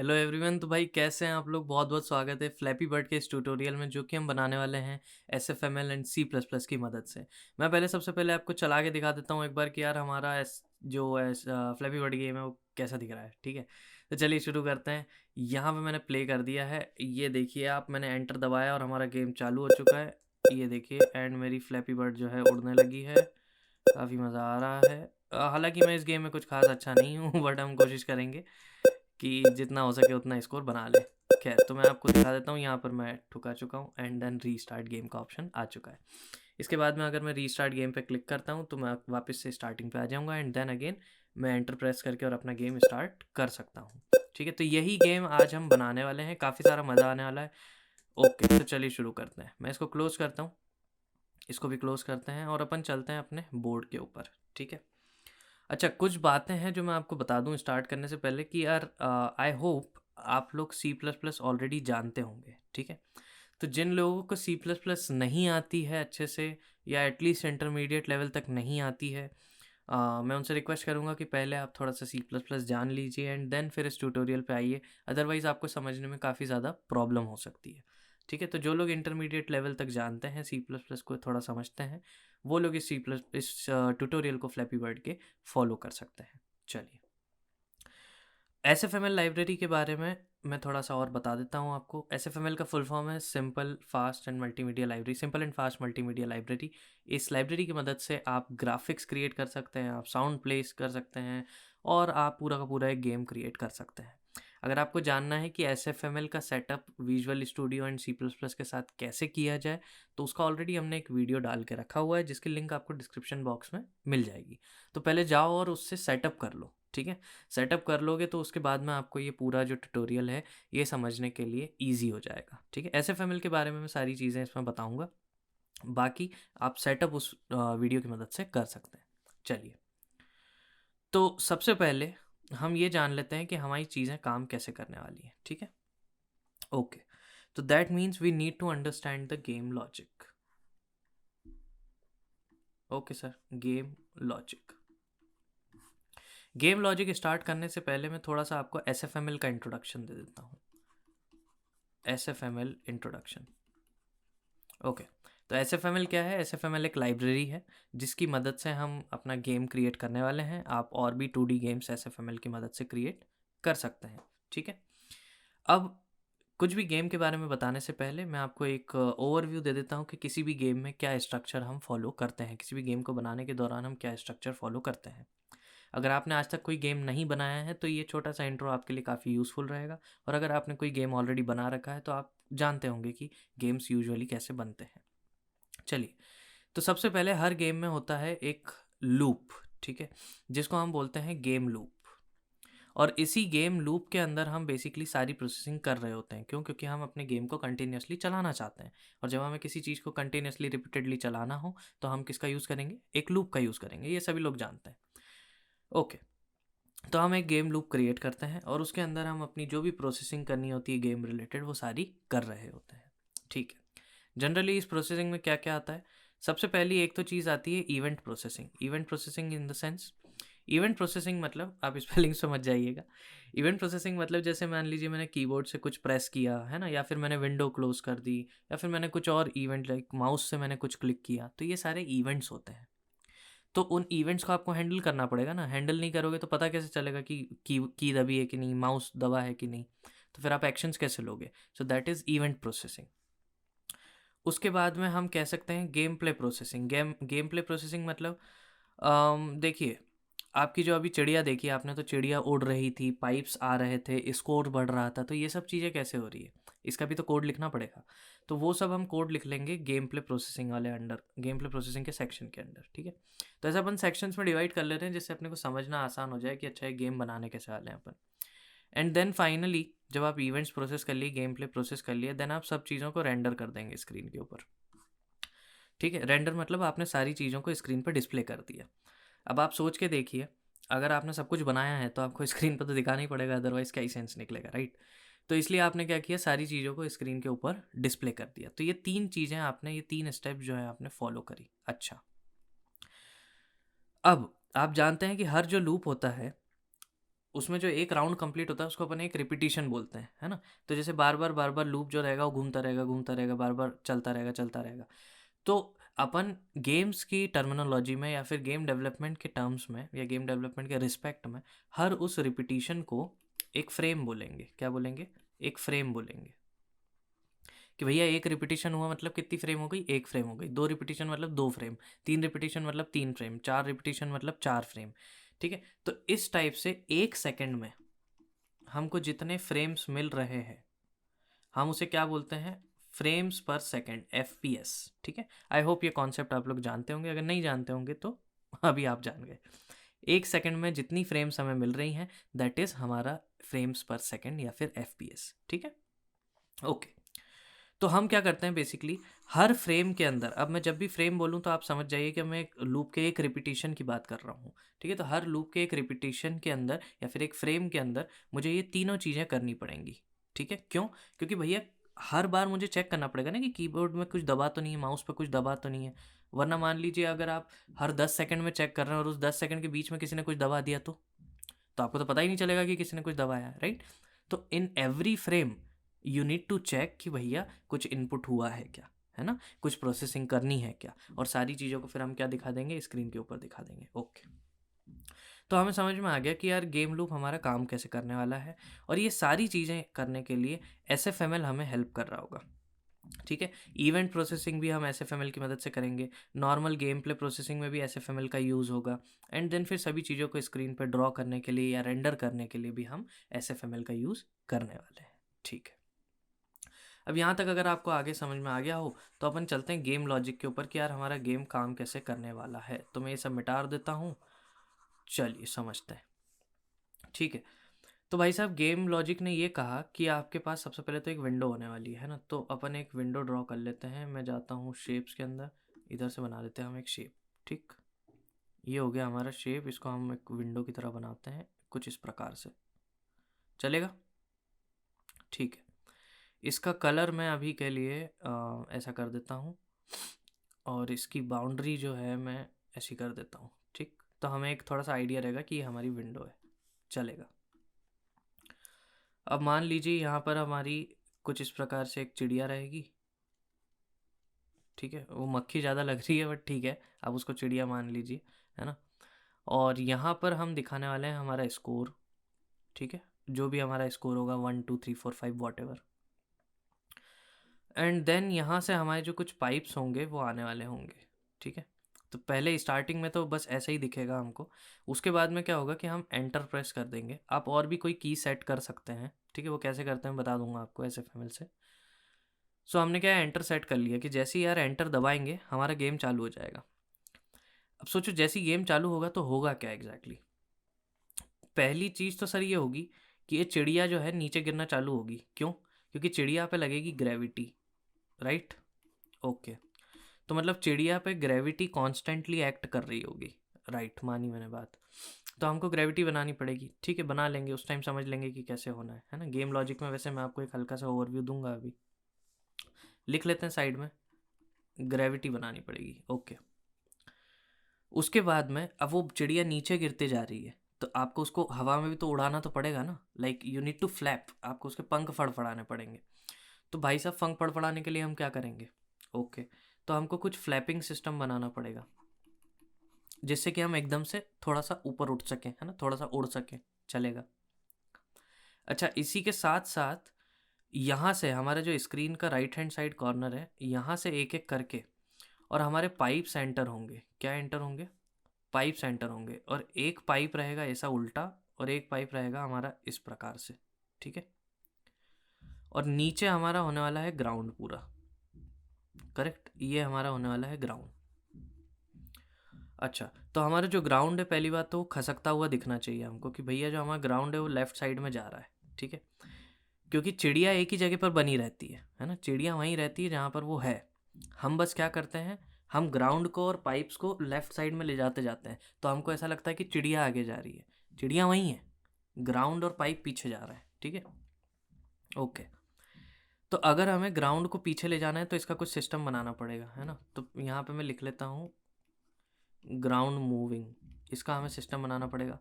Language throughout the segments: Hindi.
Hello everyone. तो भाई कैसे हैं आप लोग? बहुत बहुत स्वागत है फ्लैपी बर्ड के इस ट्यूटोरियल में जो कि हम बनाने वाले हैं S F M L and C plus plus की मदद से। मैं पहले सबसे पहले आपको चला के दिखा देता हूँ एक बार कि यार हमारा फ्लैपी बर्ड गेम है वो कैसा दिख रहा है। ठीक है, तो चलिए शुरू करते हैं। यहाँ पे मैंने प्ले कर दिया है, ये देखिए आप, मैंने एंटर दबाया और हमारा गेम चालू हो चुका है। ये देखिए एंड मेरी फ्लैपी बर्ड जो है उड़ने लगी है। काफ़ी मज़ा आ रहा है। हालांकि मैं इस गेम में कुछ खास अच्छा नहीं हूँ बट हम कोशिश करेंगे कि जितना हो सके उतना स्कोर बना ले। खैर, तो मैं आपको दिखा देता हूँ। यहाँ पर मैं ठुका चुका हूँ एंड देन रीस्टार्ट गेम का ऑप्शन आ चुका है। इसके बाद में अगर मैं रीस्टार्ट गेम पे क्लिक करता हूँ तो मैं वापस से स्टार्टिंग पे आ जाऊँगा एंड देन अगेन मैं एंटर प्रेस करके और अपना गेम स्टार्ट कर सकता हूँ। ठीक है, तो यही गेम आज हम बनाने वाले हैं। काफ़ी सारा मज़ा आने वाला है। ओके, तो चलिए शुरू करते हैं। मैं इसको क्लोज़ करता हूँ, इसको भी क्लोज़ करते हैं और अपन चलते हैं अपने बोर्ड के ऊपर। ठीक है। अच्छा, कुछ बातें हैं जो मैं आपको बता दूं स्टार्ट करने से पहले कि यार आई होप आप लोग सी प्लस प्लस ऑलरेडी जानते होंगे। ठीक है, तो जिन लोगों को सी प्लस प्लस नहीं आती है अच्छे से या एटलीस्ट इंटरमीडिएट लेवल तक नहीं आती है, मैं उनसे रिक्वेस्ट करूंगा कि पहले आप थोड़ा सा सी प्लस प्लस जान लीजिए एंड देन फिर इस ट्यूटोरियल पे आइए। अदरवाइज़ आपको समझने में काफ़ी ज़्यादा प्रॉब्लम हो सकती है। ठीक है, तो जो लोग इंटरमीडिएट लेवल तक जानते हैं, सी प्लस प्लस को थोड़ा समझते हैं, वो लोग इस ट्यूटोरियल को फ्लैपी बर्ड के फॉलो कर सकते हैं। चलिए, S F M L library के बारे में मैं थोड़ा सा और बता देता हूँ आपको। एस एफ एम एल का फुल फॉर्म है simple fast and multimedia library. Simple and fast multimedia library. इस लाइब्रेरी की मदद से आप ग्राफिक्स क्रिएट कर सकते हैं, आप साउंड प्लेस कर सकते हैं और आप पूरा का पूरा एक गेम क्रिएट कर सकते हैं। अगर आपको जानना है कि एस एफ एम एल का setup visual studio and C plus plus के साथ कैसे किया जाए, तो उसका ऑलरेडी हमने एक वीडियो डाल के रखा हुआ है जिसकी लिंक आपको डिस्क्रिप्शन बॉक्स में मिल जाएगी। तो पहले जाओ और उससे सेटअप कर लो। ठीक है, सेटअप कर लोगे तो उसके बाद में आपको ये पूरा जो ट्यूटोरियल है ये समझने के लिए ईजी हो जाएगा। ठीक है, एस एफ एम एल के बारे में मैं सारी चीज़ें इसमें बताऊंगा, बाकी आप सेटअप उस वीडियो की मदद से कर सकते हैं। चलिए, तो सबसे पहले हम ये जान लेते हैं कि हमारी चीज़ें काम कैसे करने वाली हैं। ठीक है, ओके, तो that means we need to understand the game logic. Okay sir, game logic. Game logic start करने से पहले मैं थोड़ा सा आपको एस एफ एम एल का इंट्रोडक्शन दे देता हूँ। S F M L introduction. Okay, तो एस एफ एम एल क्या है? एस एफ एम एल एक लाइब्रेरी है जिसकी मदद से हम अपना गेम क्रिएट करने वाले हैं। आप और भी 2D games S F M L की मदद से क्रिएट कर सकते हैं। ठीक है, अब कुछ भी गेम के बारे में बताने से पहले मैं आपको एक ओवरव्यू दे देता हूँ कि किसी भी गेम में क्या स्ट्रक्चर हम फॉलो करते हैं, किसी भी गेम को बनाने के दौरान हम क्या स्ट्रक्चर फॉलो करते हैं। अगर आपने आज तक कोई गेम नहीं बनाया है तो ये छोटा सा इंट्रो आपके लिए काफ़ी यूज़फुल रहेगा, और अगर आपने कोई गेम ऑलरेडी बना रखा है तो आप जानते होंगे कि गेम्स यूजुअली कैसे बनते हैं। चलिए, तो सबसे पहले हर गेम में होता है एक लूप। ठीक है, जिसको हम बोलते हैं गेम लूप। और इसी गेम लूप के अंदर हम बेसिकली सारी प्रोसेसिंग कर रहे होते हैं। क्यों? क्योंकि हम अपने गेम को कंटिन्यूसली चलाना चाहते हैं, और जब हमें किसी चीज़ को कंटिन्यूसली रिपीटेडली चलाना हो तो हम किसका यूज़ करेंगे? एक लूप का यूज़ करेंगे। ये सभी लोग जानते हैं। ओके, तो हम एक गेम लूप क्रिएट करते हैं और उसके अंदर हम अपनी जो भी प्रोसेसिंग करनी होती है गेम रिलेटेड वो सारी कर रहे होते हैं। ठीक है, जनरली इस प्रोसेसिंग में क्या क्या आता है? सबसे पहली एक तो चीज़ आती है event processing. Event processing in the sense, event processing मतलब आप स्पेलिंग समझ जाइएगा। इवेंट प्रोसेसिंग मतलब जैसे मान लीजिए मैंने कीबोर्ड से कुछ प्रेस किया है ना, या फिर मैंने विंडो क्लोज कर दी, या फिर मैंने कुछ और इवेंट लाइक माउस से मैंने कुछ क्लिक किया, तो ये सारे इवेंट्स होते हैं। तो उन इवेंट्स को आपको हैंडल करना पड़ेगा ना। हैंडल नहीं करोगे तो पता कैसे चलेगा कि की दबी है कि नहीं, माउस दबा है कि नहीं, तो फिर आप एक्शंस कैसे लोगे? So that is event processing. उसके बाद में हम कह सकते हैं game play processing. Game play processing मतलब देखिए, आपकी जो अभी चिड़िया देखी आपने, तो चिड़िया उड़ रही थी, पाइप्स आ रहे थे, स्कोर बढ़ रहा था, तो ये सब चीज़ें कैसे हो रही है? इसका भी तो कोड लिखना पड़ेगा। तो वो सब हम कोड लिख लेंगे गेम प्ले प्रोसेसिंग वाले अंडर, गेम प्ले प्रोसेसिंग के सेक्शन के अंदर। ठीक है, तो ऐसे अपन सेक्शंस में डिवाइड कर लेते हैं जिससे अपने को समझना आसान हो जाए कि अच्छा ये गेम बनाने कैसे वाले हैं अपन। एंड देन फाइनली जब आप इवेंट्स प्रोसेस कर लिए, गेम प्ले प्रोसेस कर लिए, देन आप सब चीज़ों को रेंडर कर देंगे स्क्रीन के ऊपर। ठीक है, रेंडर मतलब आपने सारी चीज़ों को स्क्रीन पर डिस्प्ले कर दिया। अब आप सोच के देखिए, अगर आपने सब कुछ बनाया है तो आपको स्क्रीन पर तो दिखाना ही पड़ेगा, अदरवाइज़ क्या ही सेंस निकलेगा, राइट? तो इसलिए आपने क्या किया, सारी चीज़ों को स्क्रीन के ऊपर डिस्प्ले कर दिया। तो ये 3 चीज़ें आपने, ये 3 स्टेप जो है आपने फॉलो करी। अच्छा, अब आप जानते हैं कि हर जो लूप होता है उसमें जो एक राउंड कंप्लीट होता है उसको अपन एक रिपीटिशन बोलते हैं, है ना। तो जैसे बार बार लूप जो रहेगा वो घूमता रहेगा, बार बार चलता रहेगा। तो अपन गेम्स की टर्मिनोलॉजी में या फिर गेम डेवलपमेंट के टर्म्स में या गेम डेवलपमेंट के रिस्पेक्ट में हर उस रिपीटिशन को एक फ्रेम बोलेंगे। क्या बोलेंगे? एक फ्रेम बोलेंगे कि भैया एक रिपीटिशन हुआ मतलब कितनी फ्रेम हो गई? एक फ्रेम हो गई। दो रिपीटिशन मतलब दो फ्रेम, तीन रिपीटिशन मतलब तीन फ्रेम, चार रिपीटिशन मतलब चार फ्रेम। ठीक है, तो इस टाइप से एक सेकंड में हमको जितने फ्रेम्स मिल रहे हैं हम उसे क्या बोलते हैं? फ्रेम्स पर सेकंड, FPS। ठीक है, आई होप ये कॉन्सेप्ट आप लोग जानते होंगे, अगर नहीं जानते होंगे तो अभी आप जान गए। एक सेकंड में जितनी फ्रेम्स हमें मिल रही हैं दैट इज़ हमारा फ्रेम्स पर सेकंड या फिर FPS। ठीक है, ओके। तो हम क्या करते हैं बेसिकली, हर फ्रेम के अंदर, अब मैं जब भी फ्रेम बोलूँ तो आप समझ जाइए कि मैं एक लूप के एक रिपीटिशन की बात कर रहा हूँ। ठीक है, तो हर लूप के एक रिपीटिशन के अंदर या फिर एक फ्रेम के अंदर मुझे ये तीनों चीज़ें करनी पड़ेंगी। ठीक है, क्यों? क्योंकि भैया हर बार मुझे चेक करना पड़ेगा ना कि कीबोर्ड में कुछ दबा तो नहीं है, माउस पे कुछ दबा तो नहीं है। वरना मान लीजिए अगर आप हर 10 सेकंड में चेक कर रहे हैं और उस 10 सेकंड के बीच में किसी ने कुछ दबा दिया तो आपको तो पता ही नहीं चलेगा कि किसी ने कुछ दबाया है, राइट। तो in every frame you need to check कि भैया कुछ इनपुट हुआ है क्या, है ना, कुछ प्रोसेसिंग करनी है क्या, और सारी चीज़ों को फिर हम क्या दिखा देंगे? स्क्रीन के ऊपर दिखा देंगे। ओके, तो हमें समझ में आ गया कि यार गेम लूप हमारा काम कैसे करने वाला है, और ये सारी चीज़ें करने के लिए SFML हमें हेल्प कर रहा होगा। ठीक है, इवेंट प्रोसेसिंग भी हम SFML की मदद से करेंगे, नॉर्मल गेम प्ले प्रोसेसिंग में भी SFML का यूज़ होगा, एंड देन फिर सभी चीज़ों को स्क्रीन पर ड्रॉ करने के लिए या रेंडर करने के लिए भी हम SFML का यूज़ करने वाले हैं। ठीक है, अब यहाँ तक अगर आपको आगे समझ में आ गया हो तो अपन चलते हैं गेम लॉजिक के ऊपर कि यार हमारा गेम काम कैसे करने वाला है। तो मैं ये सब मिटा देता हूँ, चलिए समझते हैं। ठीक है, तो भाई साहब गेम लॉजिक ने ये कहा कि आपके पास सबसे पहले तो एक विंडो होने वाली है ना, तो अपन एक विंडो ड्रॉ कर लेते हैं। मैं जाता हूँ शेप्स के अंदर, इधर से बना लेते हैं हम एक शेप। ठीक, ये हो गया हमारा शेप, इसको हम एक विंडो की तरह बनाते हैं कुछ इस प्रकार से, चलेगा? ठीक है, इसका कलर मैं अभी के लिए ऐसा कर देता हूँ, और इसकी बाउंड्री जो है मैं ऐसी कर देता हूँ। ठीक, तो हमें एक थोड़ा सा आइडिया रहेगा कि ये हमारी विंडो है, चलेगा। अब मान लीजिए यहाँ पर हमारी कुछ इस प्रकार से एक चिड़िया रहेगी। ठीक है, वो मक्खी ज़्यादा लग रही है बट ठीक है, आप उसको चिड़िया मान लीजिए, है ना। और यहाँ पर हम दिखाने वाले हैं हमारा स्कोर। ठीक है, जो भी हमारा स्कोर होगा 1 2 3 4 5 वॉट एवर। एंड देन यहाँ से हमारे जो कुछ पाइप्स होंगे वो आने वाले होंगे। ठीक है, तो पहले स्टार्टिंग में तो बस ऐसे ही दिखेगा हमको। उसके बाद में क्या होगा कि हम एंटर प्रेस कर देंगे। आप और भी कोई की सेट कर सकते हैं, ठीक है, वो कैसे करते हैं बता दूंगा आपको SFML से। सो हमने क्या है, एंटर सेट कर लिया कि जैसे ही यार एंटर दबाएंगे हमारा गेम चालू हो जाएगा। अब सोचो जैसे ही गेम चालू होगा तो होगा क्या एग्जैक्टली पहली चीज़ तो सर ये होगी कि ये चिड़िया जो है नीचे गिरना चालू होगी। क्यों? क्योंकि चिड़िया पे लगेगी ग्रेविटी, राइट। ओके, तो मतलब चिड़िया पे ग्रेविटी कॉन्स्टेंटली एक्ट कर रही होगी, राइट, मानी मैंने बात। तो हमको ग्रेविटी बनानी पड़ेगी। ठीक है, बना लेंगे, उस टाइम समझ लेंगे कि कैसे होना है ना। गेम लॉजिक में वैसे मैं आपको एक हल्का सा ओवरव्यू दूंगा, अभी लिख लेते हैं साइड में, ग्रेविटी बनानी पड़ेगी। ओके, उसके बाद में अब वो चिड़िया नीचे गिरते जा रही है तो आपको उसको हवा में भी तो उड़ाना तो पड़ेगा ना, like you need to flap, आपको उसके पंख फड़फड़ाने पड़ेंगे। तो भाई साहब पंख फड़फड़ाने के लिए हम क्या करेंगे? ओके, तो हमको कुछ फ्लैपिंग सिस्टम बनाना पड़ेगा जिससे कि हम एकदम से थोड़ा सा ऊपर उठ सकें, है ना, थोड़ा सा उड़ सकें, चलेगा। अच्छा, इसी के साथ साथ यहाँ से हमारा जो स्क्रीन का राइट हैंड साइड कॉर्नर है, यहाँ से एक एक करके और हमारे पाइप एंटर होंगे। क्या एंटर होंगे? पाइप एंटर होंगे, और एक पाइप रहेगा ऐसा उल्टा और एक पाइप रहेगा हमारा इस प्रकार से। ठीक है, और नीचे हमारा होने वाला है ग्राउंड पूरा, करेक्ट, ये हमारा होने वाला है ग्राउंड। अच्छा, तो हमारा जो ग्राउंड है पहली बात तो वो खसकता हुआ दिखना चाहिए हमको कि भैया जो हमारा ग्राउंड है वो लेफ्ट साइड में जा रहा है। ठीक है, क्योंकि चिड़िया एक ही जगह पर बनी रहती है ना, चिड़िया वहीं रहती है जहाँ पर वो है। हम बस क्या करते हैं, हम ग्राउंड को और पाइप्स को लेफ्ट साइड में ले जाते जाते हैं, तो हमको ऐसा लगता है कि चिड़िया आगे जा रही है, चिड़िया वहीं है, ग्राउंड और पाइप पीछे जा रहा है। ठीक है, ओके, तो अगर हमें ग्राउंड को पीछे ले जाना है तो इसका कुछ सिस्टम बनाना पड़ेगा, है ना। तो यहाँ पे मैं लिख लेता हूँ ग्राउंड मूविंग, इसका हमें सिस्टम बनाना पड़ेगा।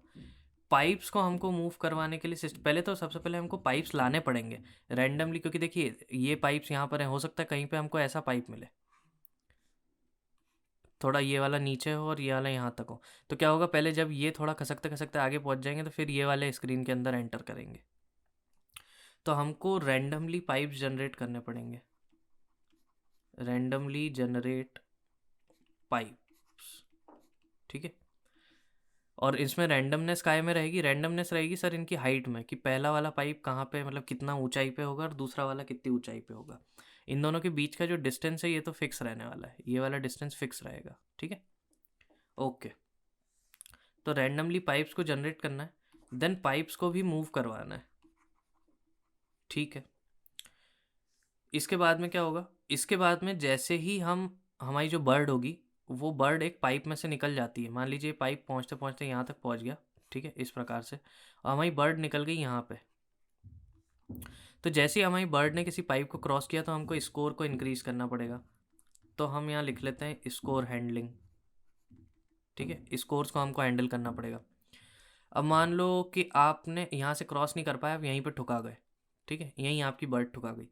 पाइप्स को हमको मूव करवाने के लिए पहले तो सबसे पहले हमको पाइप्स लाने पड़ेंगे रैंडमली, क्योंकि देखिए ये पाइप्स यहाँ पर है, हो सकता है कहीं पे हमको ऐसा पाइप मिले, थोड़ा ये वाला नीचे हो और ये वाला यहाँ तक हो। तो क्या होगा, पहले जब ये थोड़ा खसकते खसकते आगे पहुँच जाएंगे तो फिर ये वाले स्क्रीन के अंदर एंटर करेंगे। तो हमको रैंडमली पाइप्स जनरेट करने पड़ेंगे, रैंडमली जनरेट पाइप्स, ठीक है। और इसमें रैंडमनेस काय में रहेगी, रैंडमनेस रहेगी सर इनकी हाइट में, कि पहला वाला पाइप कहाँ पे मतलब कितना ऊंचाई पे होगा और दूसरा वाला कितनी ऊंचाई पे होगा। इन दोनों के बीच का जो डिस्टेंस है ये तो फिक्स रहने वाला है, ये वाला डिस्टेंस फिक्स रहेगा, ठीक है। ओके, तो रैंडमली पाइप्स को जनरेट करना है, देन पाइप्स को भी मूव करवाना है, ठीक है। इसके बाद में क्या होगा, इसके बाद में जैसे ही हमारी जो बर्ड होगी वो बर्ड एक पाइप में से निकल जाती है, मान लीजिए पाइप पहुँचते पहुँचते यहाँ तक पहुँच गया, ठीक है, इस प्रकार से, और हमारी बर्ड निकल गई यहाँ पे। तो जैसे ही हमारी बर्ड ने किसी पाइप को क्रॉस किया तो हमको स्कोर को इंक्रीज़ करना पड़ेगा। तो हम यहाँ लिख लेते हैं स्कोर हैंडलिंग, ठीक है, स्कोर्स को हमको हैंडल करना पड़ेगा। अब मान लो कि आपने यहाँ से क्रॉस नहीं कर पाया, आप यहीं पर ठुका गए, ठीक है, यहीं आपकी बर्ड ठुका गई।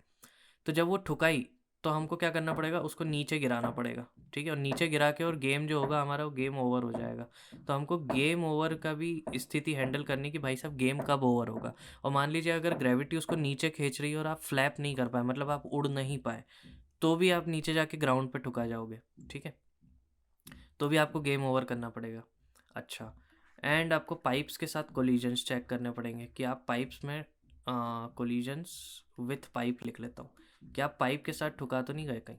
तो जब वो ठुकाई तो हमको क्या करना पड़ेगा, उसको नीचे गिराना पड़ेगा, ठीक है, और नीचे गिरा के और गेम जो होगा हमारा वो गेम ओवर हो जाएगा। तो हमको गेम ओवर का भी स्थिति हैंडल करनी कि भाई साहब गेम कब ओवर होगा। और मान लीजिए अगर ग्रेविटी उसको नीचे खींच रही है और आप फ्लैप नहीं कर पाए, मतलब आप उड़ नहीं पाए, तो भी आप नीचे जाके ग्राउंड पे ठुका जाओगे, ठीक है, तो भी आपको गेम ओवर करना पड़ेगा। अच्छा, एंड आपको पाइप्स के साथ कोलिजन्स चेक करने पड़ेंगे कि आप पाइप्स में कोलिजन्स विथ पाइप लिख लेता हूँ, कि आप पाइप के साथ ठुका तो नहीं गए कहीं।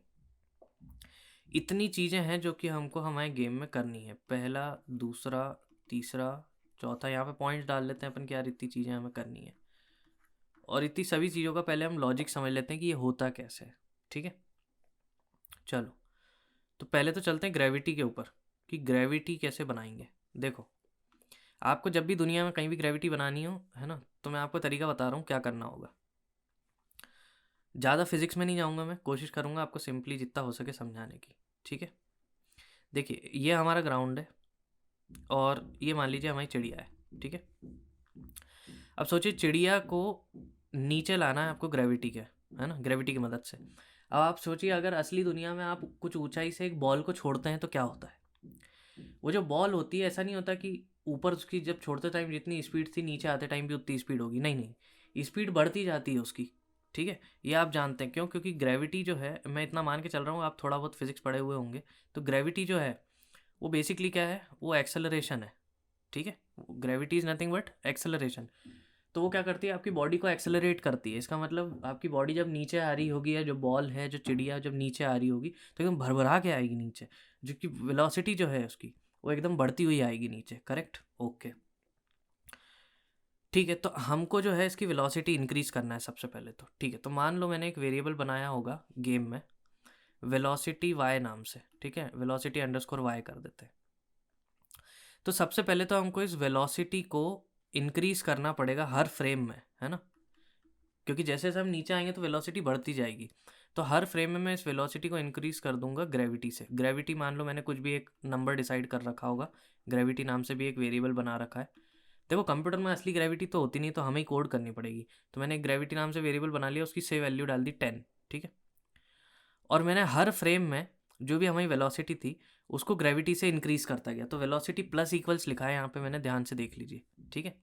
इतनी चीज़ें हैं जो कि हमको हमारे गेम में करनी है, पहला दूसरा तीसरा चौथा, यहाँ पे पॉइंट्स डाल लेते हैं अपन कि यार इतनी चीज़ें हमें करनी है। और इतनी सभी चीज़ों का पहले हम लॉजिक समझ लेते हैं कि ये होता कैसे है, ठीक है। चलो, तो पहले तो चलते हैं ग्रेविटी के ऊपर, कि ग्रेविटी कैसे बनाएंगे। देखो, आपको जब भी दुनिया में कहीं भी ग्रेविटी बनानी हो, है ना, तो मैं आपको तरीका बता रहा हूँ क्या करना होगा। ज़्यादा फिजिक्स में नहीं जाऊँगा, मैं कोशिश करूँगा आपको सिंपली जितना हो सके समझाने की, ठीक है। देखिए ये हमारा ग्राउंड है और ये मान लीजिए हमारी चिड़िया है, ठीक है। अब सोचिए चिड़िया को नीचे लाना है आपको ग्रेविटी के, है ना, ग्रेविटी की मदद से। अब आप सोचिए अगर असली दुनिया में आप कुछ ऊंचाई से एक बॉल को छोड़ते हैं तो क्या होता है। वो जो बॉल होती है, ऐसा नहीं होता कि ऊपर उसकी जब छोड़ते टाइम जितनी स्पीड थी नीचे आते टाइम भी उतनी स्पीड होगी, नहीं नहीं, स्पीड बढ़ती जाती है उसकी, ठीक है। ये आप जानते हैं क्यों, क्योंकि ग्रेविटी जो है, मैं इतना मान के चल रहा हूँ आप थोड़ा बहुत फिजिक्स पढ़े हुए होंगे, तो ग्रेविटी जो है वो बेसिकली क्या है, वो एक्सेलरेशन है, ठीक है। Gravity is nothing but acceleration. तो वो क्या करती है, आपकी बॉडी को एक्सेलरेट करती है। इसका मतलब आपकी बॉडी जब नीचे आ रही होगी, या जो बॉल है, जो चिड़िया जब नीचे आ रही होगी तो एकदम भरभरा के आएगी नीचे, जो कि वेलोसिटी जो है उसकी वो एकदम बढ़ती हुई आएगी नीचे, करेक्ट, ओके, ठीक है। तो हमको जो है इसकी वेलोसिटी इंक्रीज़ करना है सबसे पहले तो, ठीक है। तो मान लो मैंने एक वेरिएबल बनाया होगा गेम में वेलोसिटी वाई नाम से, ठीक है, वेलोसिटी अंडरस्कोर वाई कर देते हैं। तो सबसे पहले तो हमको इस वेलोसिटी को इंक्रीज़ करना पड़ेगा हर फ्रेम में, है ना, क्योंकि जैसे जैसे हम नीचे आएंगे तो वेलोसिटी बढ़ती जाएगी। तो हर फ्रेम में मैं इस वेलोसिटी को इंक्रीज़ कर दूंगा ग्रेविटी से। ग्रेविटी मान लो मैंने कुछ भी एक नंबर डिसाइड कर रखा होगा, ग्रेविटी नाम से भी एक वेरिएबल बना रखा है। देखो कंप्यूटर में असली ग्रेविटी तो होती नहीं, तो हमें ही कोड करनी पड़ेगी। तो मैंने एक ग्रेविटी नाम से वेरिएबल बना लिया, उसकी से वैल्यू डाल दी 10, ठीक है। और मैंने हर फ्रेम में जो भी हमारी वेलोसिटी थी उसको ग्रेविटी से इंक्रीज़ करता गया। तो वेलोसिटी प्लस इक्वल्स लिखा है यहाँ पे मैंने, ध्यान से देख लीजिए, ठीक है।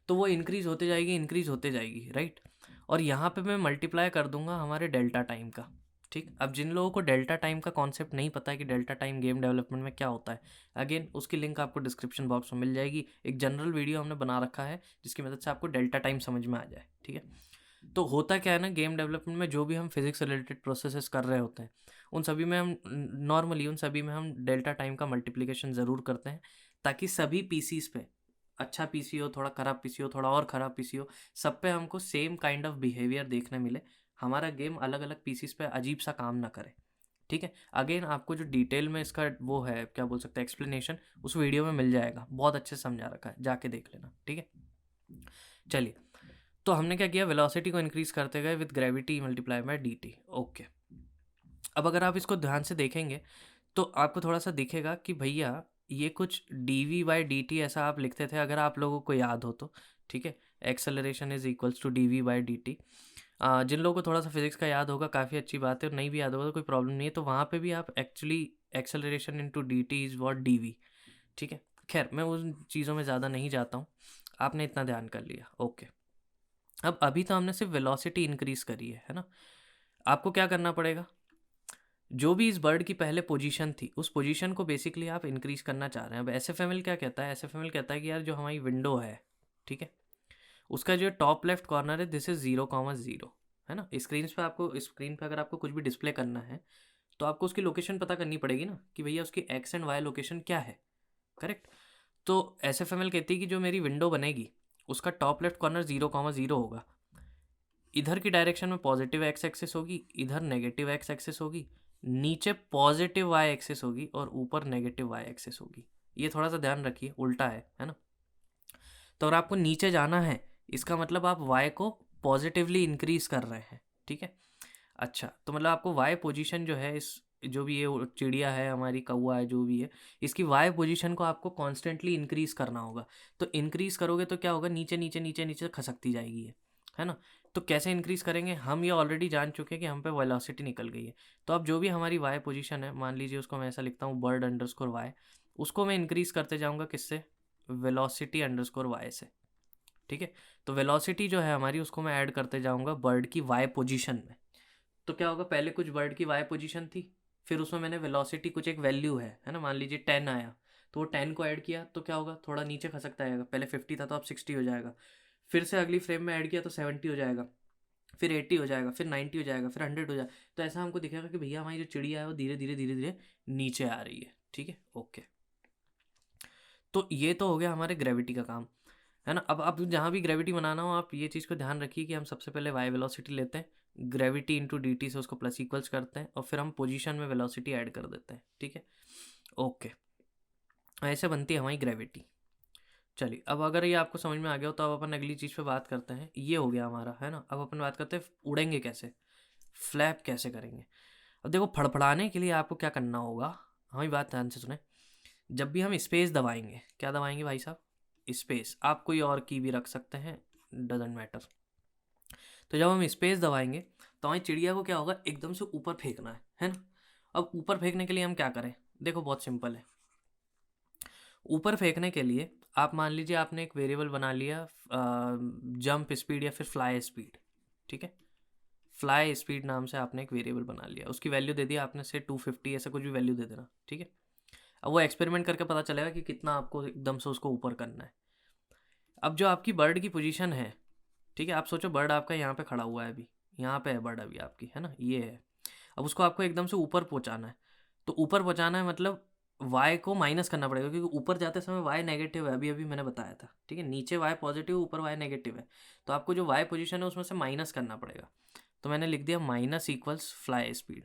तो वो इंक्रीज़ होते जाएगी, इंक्रीज़ होते जाएगी, राइट। और यहाँ पे मैं मल्टीप्लाई कर दूंगा हमारे डेल्टा टाइम का, ठीक। अब जिन लोगों को डेल्टा टाइम का कॉन्सेप्ट नहीं पता है कि डेल्टा टाइम गेम डेवलपमेंट में क्या होता है, अगेन उसकी लिंक आपको डिस्क्रिप्शन बॉक्स में मिल जाएगी। एक जनरल वीडियो हमने बना रखा है जिसकी मदद से आपको डेल्टा टाइम समझ में आ जाए, ठीक है। तो होता क्या है ना, गेम डेवलपमेंट में जो भी हम फिजिक्स रिलेटेड प्रोसेसेस कर रहे होते हैं उन सभी में हम नॉर्मली उन सभी में हम डेल्टा टाइम का मल्टीप्लिकेशन ज़रूर करते हैं, ताकि सभी पीसीस पे, अच्छा पीसी हो, थोड़ा ख़राब पीसी हो, थोड़ा और ख़राब पीसी हो, सब पे हमको सेम काइंड ऑफ बिहेवियर देखने मिले। हमारा गेम अलग अलग पीसीस पे अजीब सा काम ना करे, ठीक है। अगेन आपको जो डिटेल में इसका वो है क्या बोल सकते हैं एक्सप्लेनेशन, उस वीडियो में मिल जाएगा, बहुत अच्छे से समझा रखा है, जाके देख लेना, ठीक है। चलिए, तो हमने क्या किया, वेलोसिटी को इंक्रीज़ करते गए with gravity multiply by dt, okay. अब अगर आप इसको ध्यान से देखेंगे तो आपको थोड़ा सा दिखेगा कि भैया ये कुछ dv/dt ऐसा आप लिखते थे, अगर आप लोगों को याद हो तो, ठीक है। Acceleration is equals to dv/dt। जिन लोगों को थोड़ा सा फिजिक्स का याद होगा काफ़ी अच्छी बात है, और नहीं भी याद होगा तो कोई प्रॉब्लम नहीं है, तो वहाँ पे भी आप actually acceleration into dt is what dv, ठीक है। खैर मैं उन चीज़ों में ज़्यादा नहीं जाता हूँ, आपने इतना ध्यान कर लिया, ओके। अब अभी तो हमने सिर्फ वेलोसिटी इंक्रीज करी है ना। आपको क्या करना पड़ेगा, जो भी इस बर्ड की पहले पोजीशन थी उस पोजीशन को बेसिकली आप इंक्रीज करना चाह रहे हैं। अब एसएफएमएल क्या कहता है, एसएफएमएल कहता है कि यार जो हमारी विंडो है, ठीक है, उसका जो टॉप लेफ्ट कॉर्नर है दिस इज 0,0, है ना। स्क्रीन पे अगर आपको कुछ भी डिस्प्ले करना है तो आपको उसकी लोकेशन पता करनी पड़ेगी ना, कि भैया उसकी एक्स एंड वाई लोकेशन क्या है, करेक्ट। तो एसएफएमएल कहती है कि जो मेरी विंडो बनेगी उसका टॉप लेफ्ट कॉर्नर 0,0 होगा। इधर की डायरेक्शन में पॉजिटिव एक्स एक्सिस होगी, इधर नेगेटिव एक्स एक्सिस होगी, नीचे पॉजिटिव वाई एक्सिस होगी और ऊपर नेगेटिव वाई एक्सिस होगी। ये थोड़ा सा ध्यान रखिए, उल्टा है ना। तो अगर आपको नीचे जाना है इसका मतलब आप वाई को पॉजिटिवली इंक्रीज कर रहे हैं, ठीक है। अच्छा, तो मतलब आपको वाई पोजीशन जो है, इस जो भी ये चिड़िया है हमारी, कौवा है, जो भी है, इसकी वाई पोजीशन को आपको कॉन्स्टेंटली इंक्रीज करना होगा। तो इंक्रीज करोगे तो क्या होगा, नीचे नीचे नीचे नीचे खसकती जाएगी ये, है ना। तो कैसे इंक्रीज करेंगे, हम ये ऑलरेडी जान चुके हैं कि हम पे वेलोसिटी निकल गई है। तो अब जो भी हमारी वाई पोजीशन है, मान लीजिए उसको मैं ऐसा लिखता हूँ बर्ड अंडरस्कोर वाई, उसको मैं इंक्रीज करते जाऊँगा किससे, वेलोसिटी अंडरस्कोर वाई से, ठीक है। तो वेलोसिटी जो है हमारी उसको मैं ऐड करते जाऊँगा बर्ड की वाई पोजीशन में। तो क्या होगा, पहले कुछ बर्ड की वाई पोजीशन थी, फिर उसमें मैंने वेलोसिटी कुछ एक वैल्यू है ना, मान लीजिए 10 आया, तो वो 10 को ऐड किया तो क्या होगा, थोड़ा नीचे खसकता आएगा। पहले 50 था तो अब 60 हो जाएगा, फिर से अगली फ्रेम में ऐड किया तो 70 हो जाएगा, फिर 80 हो जाएगा, फिर 90 हो जाएगा, फिर 100 हो जाएगा। तो ऐसा हमको दिखेगा कि भैया हमारी जो चिड़िया है वो धीरे धीरे धीरे धीरे नीचे आ रही है, ठीक है, ओके। तो ये तो हो गया हमारे ग्रेविटी का काम, है ना। अब आप जहाँ भी ग्रेविटी बनाना हो आप ये चीज़ को ध्यान रखिए कि हम सबसे पहले वाई वेलोसिटी लेते हैं, ग्रेविटी इंटू डी टी से उसको प्लस इक्वल्स करते हैं, और फिर हम पोजीशन में वेलोसिटी ऐड कर देते हैं, ठीक है, ओके। ऐसे बनती है हमारी ग्रेविटी। चलिए, अब अगर ये आपको समझ में आ गया हो तो अब अपन अगली चीज़ पे बात करते हैं। ये हो गया हमारा, है ना। अब अपन बात करते हैं उड़ेंगे कैसे, फ्लैप कैसे करेंगे। अब देखो, फड़फड़ाने के लिए आपको क्या करना होगा, हमारी बात ध्यान से सुने। जब भी हम स्पेस दबाएंगे, क्या दबाएंगे भाई साहब, स्पेस, आप कोई और की भी रख सकते हैं, डजेंट मैटर। तो जब हम स्पेस दबाएंगे तो हमारी चिड़िया को क्या होगा, एकदम से ऊपर फेंकना है ना। अब ऊपर फेंकने के लिए हम क्या करें, देखो बहुत सिंपल है। ऊपर फेंकने के लिए आप मान लीजिए आपने एक वेरिएबल बना लिया जंप स्पीड या फिर फ्लाई स्पीड, ठीक है। फ्लाई स्पीड नाम से आपने एक वेरिएबल बना लिया, उसकी वैल्यू दे दिया आपने से 250, ऐसा कुछ भी वैल्यू दे देना, ठीक है। अब वो एक्सपेरिमेंट करके पता चलेगा कि कितना आपको एकदम से उसको ऊपर करना है। अब जो आपकी बर्ड की पोजीशन है, ठीक है, आप सोचो बर्ड आपका यहाँ पे खड़ा हुआ है, अभी यहाँ पे है बर्ड अभी आपकी, है ना, ये है। अब उसको आपको एकदम से ऊपर पहुँचाना है। तो ऊपर पहुँचाना है मतलब वाई को माइनस करना पड़ेगा, क्योंकि ऊपर जाते समय वाई नेगेटिव है, अभी अभी मैंने बताया था, ठीक है। नीचे वाई पॉजिटिव, ऊपर वाई नेगेटिव है, तो आपको जो वाई पोजीशन है उसमें से माइनस करना पड़ेगा। तो मैंने लिख दिया माइनस इक्वल्स फ्लाई स्पीड,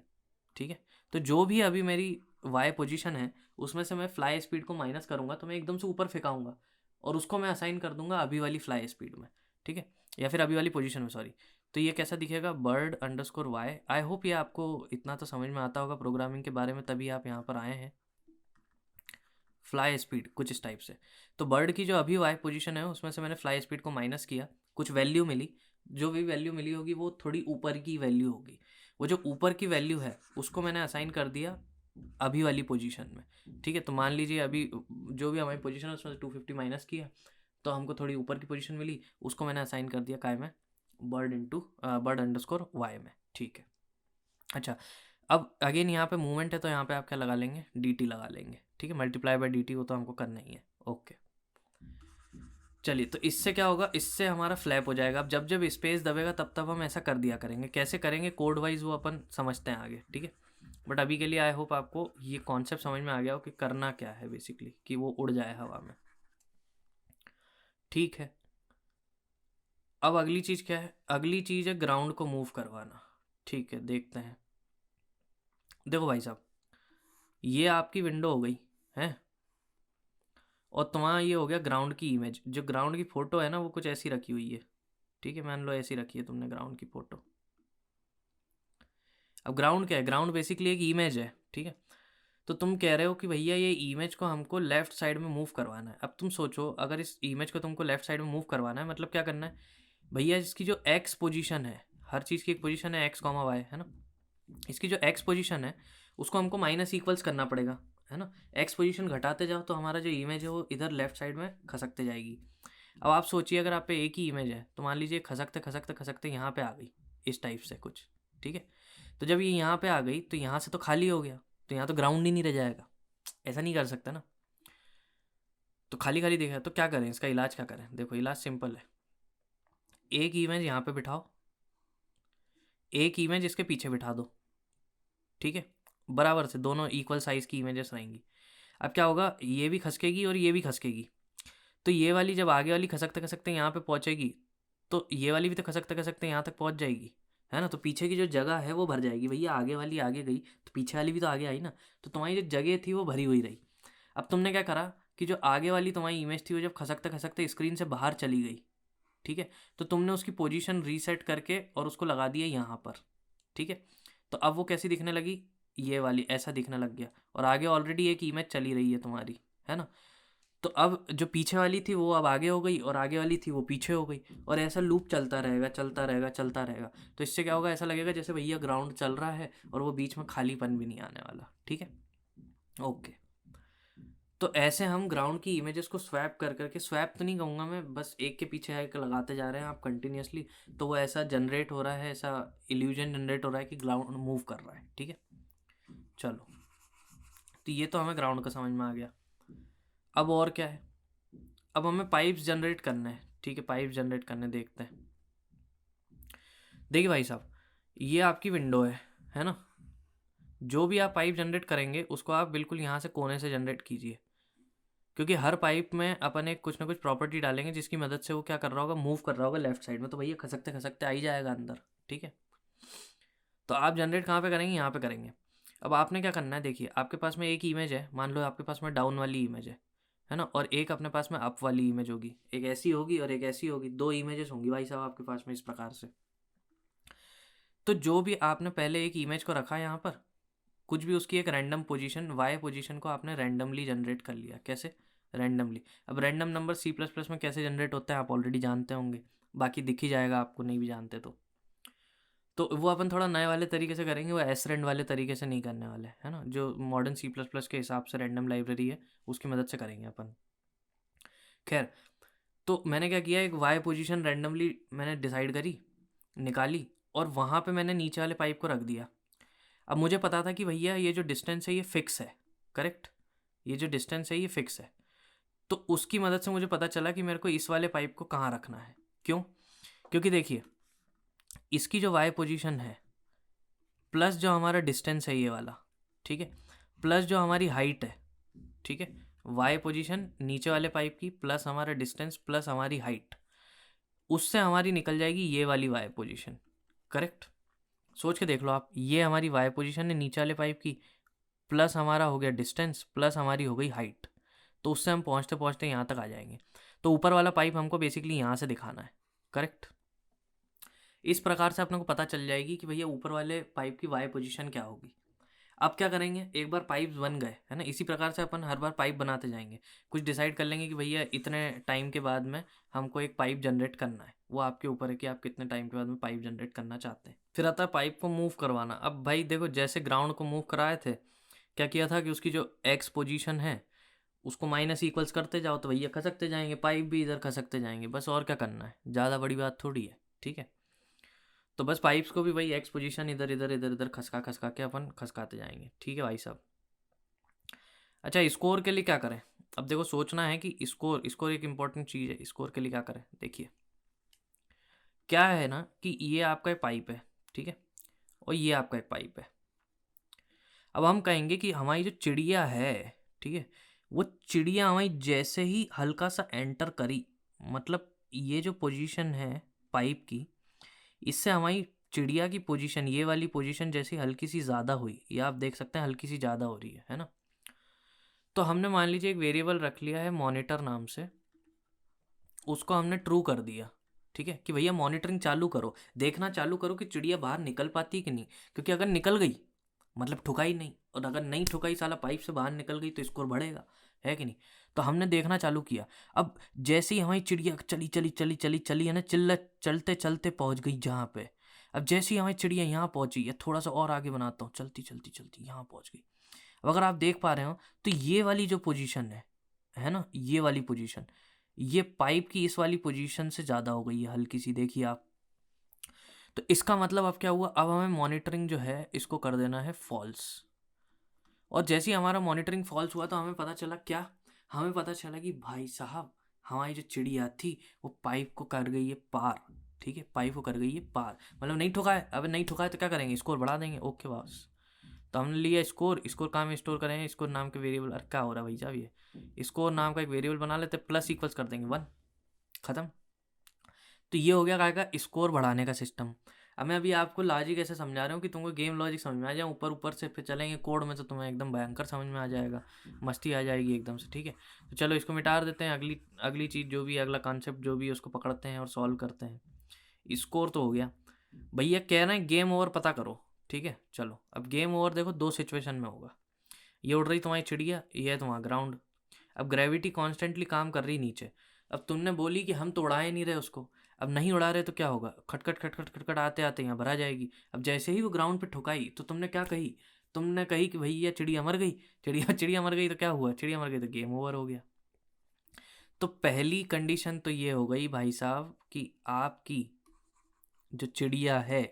ठीक है। तो जो भी अभी मेरी वाई पोजीशन है उसमें से मैं फ्लाई स्पीड को माइनस करूँगा तो मैं एकदम से ऊपर फेंकाऊंगा, और उसको मैं असाइन कर दूंगा अभी वाली फ्लाई स्पीड में, ठीक है, या फिर अभी वाली पोजीशन में, सॉरी। तो ये कैसा दिखेगा, bird underscore Y. I hope ये आपको इतना तो समझ में आता होगा प्रोग्रामिंग के बारे में, तभी आप यहाँ पर आए हैं। फ्लाई स्पीड कुछ इस टाइप से। तो बर्ड की जो अभी वाई पोजीशन है उसमें से मैंने फ्लाई स्पीड को माइनस किया, कुछ वैल्यू मिली, जो भी वैल्यू मिली होगी वो थोड़ी ऊपर की वैल्यू होगी। वो जो ऊपर की वैल्यू है उसको मैंने असाइन कर दिया अभी वाली पोजीशन में, ठीक है। तो मान लीजिए अभी जो भी हमारी पोजीशन है उसमें से 250 माइनस किया तो हमको थोड़ी ऊपर की पोजीशन मिली, उसको मैंने असाइन कर दिया काय में, बर्ड अंडरस्कोर वाई में, ठीक है। अच्छा, अब अगेन यहाँ पे मूवमेंट है तो यहाँ पे आप क्या लगा लेंगे, डी टी लगा लेंगे, ठीक है, मल्टीप्लाई बाय डी टी, वो तो हमको करना ही है, ओके। चलिए, तो इससे क्या होगा, इससे हमारा फ्लैप हो जाएगा। अब जब जब स्पेस दबेगा तब तब हम ऐसा कर दिया करेंगे, कैसे करेंगे कोड वाइज वो अपन समझते हैं आगे, ठीक है। बट अभी के लिए आई होप आपको ये कॉन्सेप्ट समझ में आ गया हो कि करना क्या है बेसिकली, कि वो उड़ जाए हवा में, ठीक है। अब अगली चीज़ क्या है, अगली चीज़ है ग्राउंड को मूव करवाना, ठीक है, देखते हैं। देखो भाई साहब, ये आपकी विंडो हो गई है, और तुम्हारा ये हो गया ग्राउंड की इमेज। जो ग्राउंड की फ़ोटो है ना वो कुछ ऐसी रखी हुई है, ठीक है, मान लो ऐसी रखी है तुमने ग्राउंड की फ़ोटो। अब ग्राउंड क्या है, ग्राउंड बेसिकली एक इमेज है, ठीक है। तो तुम कह रहे हो कि भैया ये इमेज को हमको लेफ्ट साइड में मूव करवाना है। अब तुम सोचो, अगर इस इमेज को तुमको लेफ्ट साइड में मूव करवाना है, मतलब क्या करना है भैया, इसकी जो एक्स पोजीशन है, हर चीज़ की एक पोजीशन है एक्स कॉमा वाई, है ना। इसकी जो एक्स पोजीशन है उसको हमको माइनस इक्वल्स करना पड़ेगा, है ना। एक्स पोजीशन घटाते जाओ तो हमारा जो इमेज है वो इधर लेफ्ट साइड में खसकते जाएगी। अब आप सोचिए, अगर आप पे एक ही इमेज है तो मान लीजिए खसकते खसकते खसकते यहाँ पे आ गई, इस टाइप से कुछ, ठीक है। तो जब ये यहाँ पे आ गई तो यहाँ से तो खाली हो गया, तो यहाँ तो ग्राउंड ही नहीं रह जाएगा, ऐसा नहीं कर सकता ना। तो खाली खाली देखा, तो क्या करें, इसका इलाज क्या करें। देखो इलाज सिंपल है, एक इमेज यहाँ पे बिठाओ, एक इमेज इसके पीछे बिठा दो, ठीक है। बराबर से दोनों इक्वल साइज़ की इमेजेस रहेंगी। अब क्या होगा, ये भी खसकेगी और ये भी खसकेगी। तो ये वाली जब आगे वाली खसकते खसकते यहाँ पे पहुँचेगी तो ये वाली भी तो खसकते खसकते यहाँ तक पहुँच जाएगी, है ना। तो पीछे की जो जगह है वो भर जाएगी। भैया आगे वाली आगे गई तो पीछे वाली भी तो आगे आई ना, तो तुम्हारी जो जगह थी वो भरी हुई रही। अब तुमने क्या करा कि जो आगे वाली तुम्हारी इमेज थी वो जब खसकते खसकते स्क्रीन से बाहर चली गई, ठीक है, तो तुमने उसकी पोजीशन रीसेट करके और उसको लगा दिया यहाँ पर, ठीक है। तो अब वो कैसी दिखने लगी, ये वाली ऐसा दिखने लग गया, और आगे ऑलरेडी एक इमेज चली रही है तुम्हारी, है ना। तो अब जो पीछे वाली थी वो अब आगे हो गई और आगे वाली थी वो पीछे हो गई, और ऐसा लूप चलता रहेगा चलता रहेगा चलता रहेगा। तो इससे क्या होगा, ऐसा लगेगा जैसे भैया ग्राउंड चल रहा है और वो बीच में खालीपन भी नहीं आने वाला, ठीक है। ओके, तो ऐसे हम ग्राउंड की इमेजेस को स्वैप कर करके, स्वैप तो नहीं कहूँगा मैं, बस एक के पीछे एक लगाते जा रहे हैं आप कंटिन्यूसली, तो वो ऐसा जनरेट हो रहा है, ऐसा इल्यूजन जनरेट हो रहा है कि ग्राउंड मूव कर रहा है, ठीक है। चलो, तो ये तो हमें ग्राउंड का समझ में आ गया। अब और क्या है, अब हमें पाइप्स जनरेट करना है, ठीक है। पाइप्स जनरेट करने देखते हैं। देखिए भाई साहब, ये आपकी विंडो है ना। जो भी आप पाइप जनरेट करेंगे उसको आप बिल्कुल यहाँ से कोने से जनरेट कीजिए, क्योंकि हर पाइप में अपन एक कुछ ना कुछ प्रॉपर्टी डालेंगे जिसकी मदद से वो क्या कर रहा होगा, मूव कर रहा होगा लेफ्ट साइड में, तो भैया खसकते खसकते आ ही जाएगा अंदर, ठीक है। तो आप जनरेट कहाँ पे करेंगे, यहाँ पे करेंगे। अब आपने क्या करना है, देखिए आपके पास में एक इमेज है, मान लो आपके पास में डाउन वाली इमेज है ना, और एक अपने पास में अप वाली इमेज होगी, एक ऐसी होगी और एक ऐसी होगी, दो इमेजेस होंगी भाई साहब आपके पास में इस प्रकार से। तो जो भी आपने पहले एक इमेज को रखा यहाँ पर, कुछ भी उसकी एक रैंडम पोजीशन, वाई पोजीशन को आपने रैंडमली जनरेट कर लिया। कैसे, रैंडमली। अब random number C plus plus में कैसे जनरेट होता है आप ऑलरेडी जानते होंगे, बाकी दिख ही जाएगा आपको, नहीं भी जानते तो वो अपन थोड़ा नए वाले तरीके से करेंगे, वो एस रेंड वाले तरीके से नहीं करने वाले, है ना। जो मॉडर्न सी प्लस प्लस के हिसाब से रैंडम लाइब्रेरी है उसकी मदद से करेंगे अपन। खैर, तो मैंने क्या किया, एक वाई पोजीशन रैंडमली मैंने डिसाइड करी, निकाली, और वहाँ पे मैंने नीचे वाले पाइप को रख दिया। अब मुझे पता था कि भैया ये जो डिस्टेंस है ये फिक्स है, करेक्ट, ये जो डिस्टेंस है ये फिक्स है। तो उसकी मदद से मुझे पता चला कि मेरे को इस वाले पाइप को कहाँ रखना है। क्यों, क्योंकि देखिए इसकी जो वाई पोजीशन है प्लस जो हमारा डिस्टेंस है ये वाला, ठीक है, प्लस जो हमारी हाइट है, ठीक है, वाई पोजीशन नीचे वाले पाइप की प्लस हमारा डिस्टेंस प्लस हमारी हाइट, उससे हमारी निकल जाएगी ये वाली वाई पोजीशन, करेक्ट। सोच के देख लो आप, ये हमारी वाई पोजीशन है नीचे वाले पाइप की, प्लस हमारा हो गया डिस्टेंस प्लस हमारी हो गई हाइट, तो उससे हम पहुँचते पहुँचते यहाँ तक आ जाएंगे। तो ऊपर वाला पाइप हमको बेसिकली यहाँ से दिखाना है, करेक्ट। इस प्रकार से अपने को पता चल जाएगी कि भैया ऊपर वाले पाइप की वाई पोजीशन क्या होगी। अब क्या करेंगे, एक बार पाइप्स बन गए, है ना, इसी प्रकार से अपन हर बार पाइप बनाते जाएंगे। कुछ डिसाइड कर लेंगे कि भैया इतने टाइम के बाद में हमको एक पाइप जनरेट करना है, वो आपके ऊपर है कि आप कितने टाइम के बाद में पाइप जनरेट करना चाहते हैं। फिर आता है पाइप को मूव करवाना। अब भाई देखो, जैसे ग्राउंड को मूव कराए थे, क्या किया था कि उसकी जो एक्स पोजीशन है उसको माइनस इक्वल्स करते जाओ तो भैया खसकते जाएंगे, पाइप भी इधर खसकते जाएंगे, बस और क्या करना है, ज़्यादा बड़ी बात थोड़ी है, ठीक है। तो बस पाइप्स को भी भाई एक्स पोजीशन इधर इधर इधर इधर खसका खसका के अपन खसकाते जाएंगे, ठीक है भाई साहब। अच्छा, स्कोर के लिए क्या करें, अब देखो सोचना है कि स्कोर एक इंपॉर्टेंट चीज़ है। स्कोर के लिए क्या करें, देखिए क्या है ना कि ये आपका एक पाइप है, ठीक है, और ये आपका एक पाइप है। अब हम कहेंगे कि हमारी जो चिड़िया है, ठीक है, वो चिड़िया हमारी जैसे ही हल्का सा एंटर करी, मतलब ये जो पोजीशन है पाइप की, इससे हमारी चिड़िया की पोजीशन, ये वाली पोजीशन जैसी हल्की सी ज़्यादा हुई, ये आप देख सकते हैं हल्की सी ज़्यादा हो रही है ना। तो हमने मान लीजिए एक वेरिएबल रख लिया है मॉनिटर नाम से, उसको हमने ट्रू कर दिया, ठीक है, कि भैया मॉनिटरिंग चालू करो, देखना चालू करो कि चिड़िया बाहर निकल पाती कि नहीं, क्योंकि अगर निकल गई मतलब ठुकाई नहीं, और अगर नहीं ठुकाई साला पाइप से बाहर निकल गई तो स्कोर बढ़ेगा, है कि नहीं। तो हमने देखना चालू किया। अब जैसे ही हमारी चिड़िया चली चली चली चली चली है ना, चलते चलते पहुंच गई जहाँ पे। अब जैसे ही हमारी चिड़िया यहाँ पहुंची, या थोड़ा सा और आगे बनाता हूँ, चलती चलती चलती यहाँ पहुंच गई। अब अगर आप देख पा रहे हो तो ये वाली जो पोजीशन है ना, ये वाली पोजीशन, ये पाइप की इस वाली पोजीशन से ज़्यादा हो गई है हल्की सी, देखिए आप। तो इसका मतलब अब क्या हुआ, अब हमें मॉनिटरिंग जो है इसको कर देना है फॉल्स। और जैसे ही हमारा मॉनिटरिंग फॉल्स हुआ तो हमें पता चला क्या, हमें पता चला कि भाई साहब हमारी जो चिड़िया थी वो पाइप को कर गई है पार। ठीक है, पाइप को कर गई है पार, मतलब नहीं ठुका है। अब नहीं ठुका है तो क्या करेंगे, स्कोर बढ़ा देंगे, ओके बस। तो हमने लिया स्कोर, स्कोर कहाँ में स्टोर करेंगे, स्कोर नाम के वेरिएबल, अरे क्या हो रहा है भाई साहब, ये स्कोर नाम का एक वेरिएबल बना लेते, प्लस इक्वल्स कर देंगे 1, खत्म। तो ये हो गया काय का स्कोर बढ़ाने का सिस्टम। अब मैं अभी आपको लॉजिक ऐसे समझा रहा हूँ कि तुमको गेम लॉजिक समझ में आ जाए, ऊपर ऊपर से फिर चलेंगे कोड में तो तुम्हें एकदम भयंकर समझ में आ जाएगा, मस्ती आ जाएगी एकदम से। ठीक है, तो चलो इसको मिटा देते हैं, अगली अगली चीज़ जो भी, अगला कॉन्सेप्ट जो भी है उसको पकड़ते हैं और सॉल्व करते हैं। स्कोर तो हो गया, भैया कह रहे हैं गेम ओवर पता करो। ठीक है, चलो अब गेम ओवर देखो दो सिचुएशन में होगा। ये उड़ रही तुम्हारी चिड़िया, ये है तुम्हारा ग्राउंड। अब ग्रेविटी कॉन्स्टेंटली काम कर रही नीचे। अब तुमने बोली कि हम तो उड़ाए नहीं रहे उसको। अब नहीं उड़ा रहे तो क्या होगा, खटखट खटखट खटखट आते आते यहाँ भरा जाएगी। अब जैसे ही वो ग्राउंड पे ठुकाई तो तुमने क्या कही, तुमने कही कि भैया चिड़िया मर गई। चिड़िया मर गई तो क्या हुआ, चिड़िया मर गई तो गेम ओवर हो गया। तो पहली कंडीशन तो ये हो गई भाई साहब कि आपकी जो चिड़िया है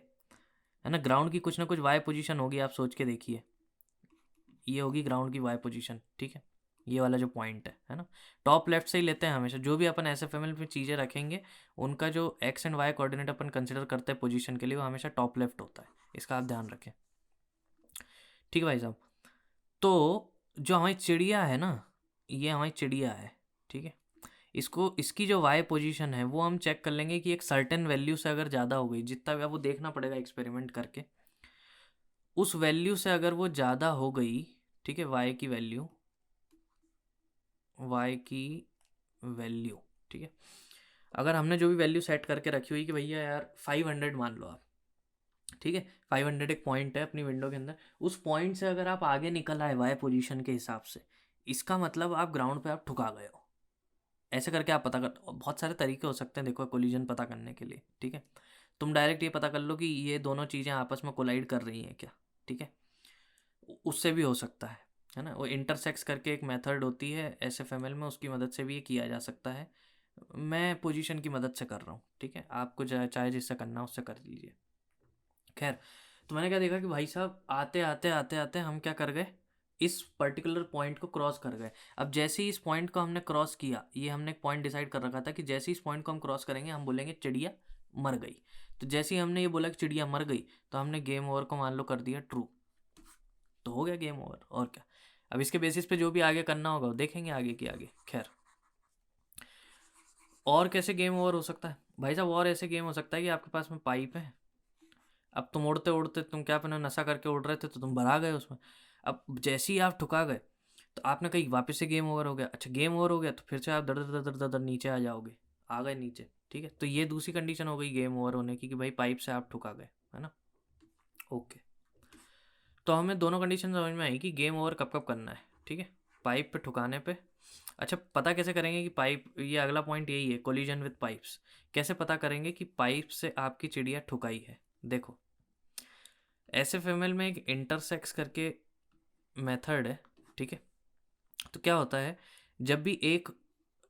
ना, ग्राउंड की कुछ ना कुछ वाई पोजीशन होगी, आप सोच के देखिए। ये होगी ग्राउंड की वाई पोजीशन। ठीक है, ये वाला जो पॉइंट है ना, टॉप लेफ्ट से ही लेते हैं हमेशा। जो भी अपन एसएफएमएल में चीज़ें रखेंगे उनका जो एक्स एंड वाई कोऑर्डिनेट अपन कंसिडर करते हैं पोजीशन के लिए, वो हमेशा टॉप लेफ्ट होता है, इसका आप ध्यान रखें। ठीक है भाई साहब, तो जो हमारी चिड़िया है ना, ये हमारी चिड़िया है। ठीक है, इसको इसकी जो वाई पोजीशन है वो हम चेक कर लेंगे कि एक सर्टेन वैल्यू से अगर ज़्यादा हो गई, जितना भी, वो देखना पड़ेगा एक्सपेरिमेंट करके, उस वैल्यू से अगर वो ज़्यादा हो गई, ठीक है, वाई की वैल्यू, वाई की वैल्यू, ठीक है, अगर हमने जो भी वैल्यू सेट करके रखी हुई कि भैया यार 500 मान लो आप, ठीक है, 500 एक पॉइंट है अपनी विंडो के अंदर, उस पॉइंट से अगर आप आगे निकल आए वाई पोजीशन के हिसाब से, इसका मतलब आप ग्राउंड पे आप ठुका गए हो। ऐसे करके आप पता कर, बहुत सारे तरीके हो सकते हैं देखो कोलिजन पता करने के लिए। ठीक है, तुम डायरेक्ट ये पता कर लो कि ये दोनों चीज़ें आपस में कोलाइड कर रही हैं क्या। ठीक है, उससे भी हो सकता है ना। वो इंटरसेक्स करके एक मेथड होती है एसएफएमएल में, उसकी मदद से भी ये किया जा सकता है। मैं पोजीशन की मदद से कर रहा हूँ। ठीक है, आपको चाहे जिससे करना हो उससे कर लीजिए। खैर, तो मैंने क्या देखा कि भाई साहब आते आते आते आते हम क्या कर गए, इस पर्टिकुलर पॉइंट को क्रॉस कर गए। अब जैसे ही इस पॉइंट को हमने क्रॉस किया, ये हमने एक पॉइंट डिसाइड कर रखा था कि जैसे ही इस पॉइंट को हम क्रॉस करेंगे हम बोलेंगे चिड़िया मर गई। तो जैसे ही हमने ये बोला कि चिड़िया मर गई, तो हमने गेम ओवर को मान लो कर दिया ट्रू, तो हो गया गेम ओवर। और क्या, अब इसके बेसिस पे जो भी आगे करना होगा वो देखेंगे आगे की आगे। खैर, और कैसे गेम ओवर हो सकता है भाई साहब, और ऐसे गेम हो सकता है कि आपके पास में पाइप है, अब तुम उड़ते उड़ते, तुम क्या अपना नशा करके उड़ रहे थे तो तुम भरा गए उसमें। अब जैसे ही आप ठुका गए तो आपने कही वापस से गेम ओवर हो गया। अच्छा, गेम ओवर हो गया तो फिर से आप दर दर दर दर दर नीचे आ जाओगे, आ गए नीचे। ठीक है, तो ये दूसरी कंडीशन हो गई गेम ओवर होने की कि भाई पाइप से आप ठुका गए, है ना। ओके, तो हमें दोनों कंडीशन समझ में आई कि गेम ओवर कब कब करना है। ठीक है, पाइप पे ठुकाने पे। अच्छा, पता कैसे करेंगे कि पाइप, ये अगला पॉइंट यही है, कोलिजन विद पाइप्स। कैसे पता करेंगे कि पाइप से आपकी चिड़िया ठुकाई है, देखो एसएफएमएल में एक इंटरसेक्स करके मेथड है। ठीक है, तो क्या होता है, जब भी एक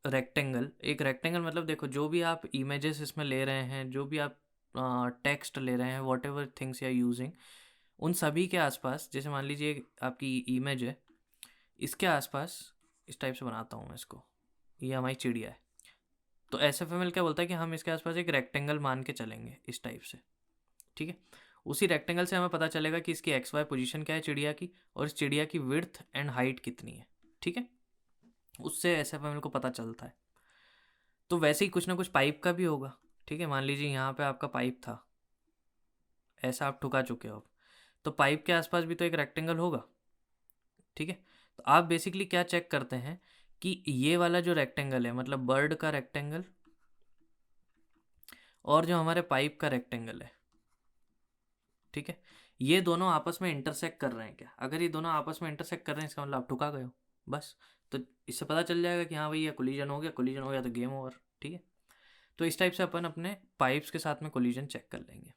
रेक्टेंगल मतलब देखो जो भी आप इमेजेस इसमें ले रहे हैं, जो भी आप टेक्स्ट ले रहे हैं, whatever things you are using, उन सभी के आसपास, जैसे मान लीजिए आपकी इमेज है, इसके आसपास इस टाइप से बनाता हूँ मैं इसको, ये हमारी चिड़िया है। तो एसएफएमएल क्या बोलता है कि हम इसके आसपास एक रेक्टेंगल मान के चलेंगे इस टाइप से। ठीक है, उसी रेक्टेंगल से हमें पता चलेगा कि इसकी एक्स वाई पोजीशन क्या है चिड़िया की, और इस चिड़िया की विड्थ एंड हाइट कितनी है। ठीक है, उससे एसएफएमएल को पता चलता है। तो वैसे ही कुछ ना कुछ पाइप का भी होगा। ठीक है, मान लीजिए यहाँ पे आपका पाइप था, ऐसा आप ठुका चुके हो, तो पाइप के आसपास भी तो एक रेक्टेंगल होगा। ठीक है, तो आप बेसिकली क्या चेक करते हैं कि ये वाला जो रेक्टेंगल है, मतलब बर्ड का रेक्टेंगल, और जो हमारे पाइप का रेक्टेंगल है, ठीक है, ये दोनों आपस में इंटरसेक्ट कर रहे हैं क्या? अगर ये दोनों आपस में इंटरसेक्ट कर रहे हैं इसका मतलब आप ठुका गए हो, बस। तो इससे पता चल जाएगा कि हाँ भई ये कोलिजन हो गया तो गेम ओवर, ठीक है? तो इस टाइप से अपन अपने पाइप्स के साथ में कोलिजन चेक कर लेंगे।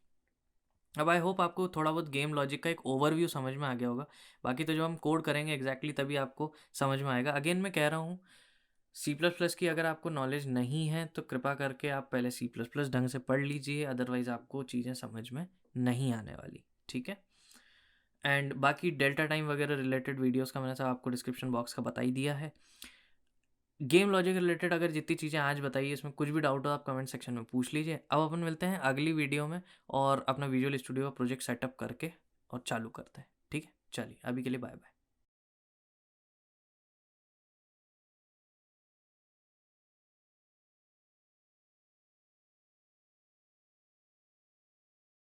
अब आई होप आपको थोड़ा बहुत गेम लॉजिक का एक ओवरव्यू समझ में आ गया होगा। बाकी तो जब हम कोड करेंगे एग्जैक्टली तभी आपको समझ में आएगा। अगेन मैं कह रहा हूँ, सी प्लस प्लस की अगर आपको नॉलेज नहीं है तो कृपया करके आप पहले सी प्लस प्लस ढंग से पढ़ लीजिए, अदरवाइज़ आपको चीज़ें समझ में नहीं आने वाली, ठीक है? एंड बाकी डेल्टा टाइम वगैरह रिलेटेड वीडियोस का मैंने सब आपको डिस्क्रिप्शन बॉक्स का बता ही दिया है। गेम लॉजिक रिलेटेड अगर जितनी चीज़ें आज बताई इसमें कुछ भी डाउट हो आप कमेंट सेक्शन में पूछ लीजिए। अब अपन मिलते हैं अगली वीडियो में और अपना विजुअल स्टूडियो का प्रोजेक्ट सेटअप करके और चालू करते हैं, ठीक है? चलिए अभी के लिए बाय बाय।